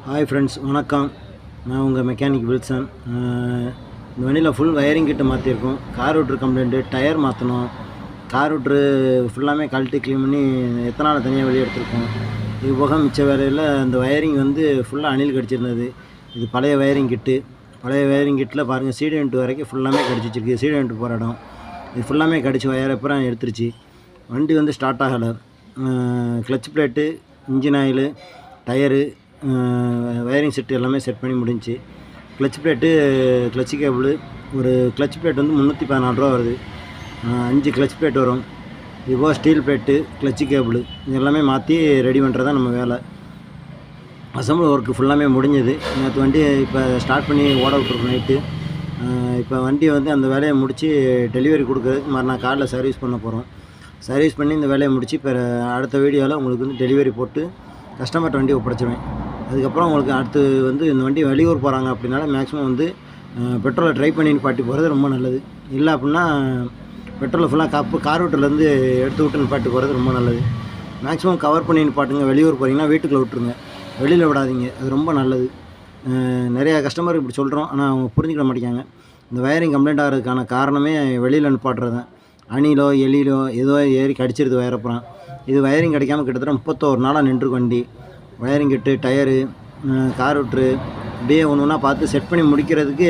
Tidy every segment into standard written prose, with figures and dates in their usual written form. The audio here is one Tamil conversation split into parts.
ஹாய் ஃப்ரெண்ட்ஸ், வணக்கம். நான் உங்கள் மெக்கானிக் வில்சன். இந்த வண்டியில் ஃபுல் வயரிங் கிட்ட மாற்றிருக்கோம். கார் விட்ரு கம்ப்ளைண்ட்டு, டயர் மாற்றணும். கார் விட்ரு ஃபுல்லாமே கழட்டி க்ளீன் பண்ணி எத்தனால் தனியாக வெளியே எடுத்துருக்கோம். இது போக மிச்ச வேலையில் அந்த வயரிங் வந்து ஃபுல்லாக அணில் கடிச்சிருந்தது. இது பழைய வயரிங் கிட்டு. பழைய வயரிங் கிட்டில் பாருங்கள், சீடு வெண்ட் வரைக்கும் ஃபுல்லாமே கடிச்சு வச்சிருக்கு. சீடு வெண்ட் போகிற இடம் இது ஃபுல்லாமே கடிச்சு வயரப்புறம் எடுத்துருச்சு. வண்டி வந்து ஸ்டார்ட் ஆகலை. Clutch plate, engine oil, tyre, wiring set எல்லாமே செட் பண்ணி முடிஞ்சிச்சு. கிளச் பிளேட்டு, கிளச்சு கேபிள், ஒரு கிளச் பிளேட் வந்து 314 ரூபா வருது. 5 கிளச் பிளேட் வரும். இதுபோக ஸ்டீல் பிளேட்டு, கிளச்சு கேபிள் இது எல்லாமே மாற்றி ரெடி பண்ணுறது தான் நம்ம வேலை. அசம்பிள் ஒர்க்கு ஃபுல்லாமே முடிஞ்சது. நேற்று வண்டி இப்போ ஸ்டார்ட் பண்ணி ஓட விட்ருக்கோம் நைட்டு. இப்போ வண்டியை வந்து அந்த வேலையை முடித்து டெலிவரி கொடுக்குறதுக்கு மறுநாள் காலைல சர்வீஸ் பண்ண போகிறோம். சர்வீஸ் பண்ணி இந்த வேலையை முடித்து இப்போ அடுத்த வீடியோவில் உங்களுக்கு வந்து டெலிவரி போட்டு கஸ்டமர்கிட்ட வண்டி ஒப்படைச்சிடுவேன். அதுக்கப்புறம் உங்களுக்கு அடுத்து வந்து இந்த வண்டி வெளியூர் போகிறாங்க அப்படின்னால மேக்ஸிமம் வந்து பெட்ரோலை ட்ரை பண்ணி நிப்பாட்டி போகிறது ரொம்ப நல்லது. இல்லை அப்படின்னா பெட்ரோலை ஃபுல்லாக கார் விட்டுலேருந்து எடுத்து விட்டு நிப்பாட்டி போகிறது ரொம்ப நல்லது. மேக்ஸிமம் கவர் பண்ணி நிப்பாட்டுங்க. வெளியூர் போகிறீங்கன்னா வீட்டுக்குள்ளே விட்டுருங்க, வெளியில் விடாதீங்க. அது ரொம்ப நல்லது. நிறையா கஸ்டமர் இப்படி சொல்கிறோம், ஆனால் அவங்க புரிஞ்சுக்கிட மாட்டேங்காங்க. இந்த வயரிங் கம்ப்ளைண்ட் ஆகிறதுக்கான காரணமே வெளியில் நிப்பாட்டுறது தான். அணிலோ எலியிலோ ஏதோ ஏறி கடிச்சிருது வயரப்புறம். இது வயரிங் கிடைக்காமல் கிட்டத்தட்ட 31 நாளாக நின்றுருக்கு வண்டி. வயரிங் கிட்டு, டயரு, கார் விட்ரு இப்படியே ஒன்று ஒன்றா பார்த்து செட் பண்ணி முடிக்கிறதுக்கு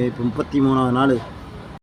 இப்போ 33வது நாள்.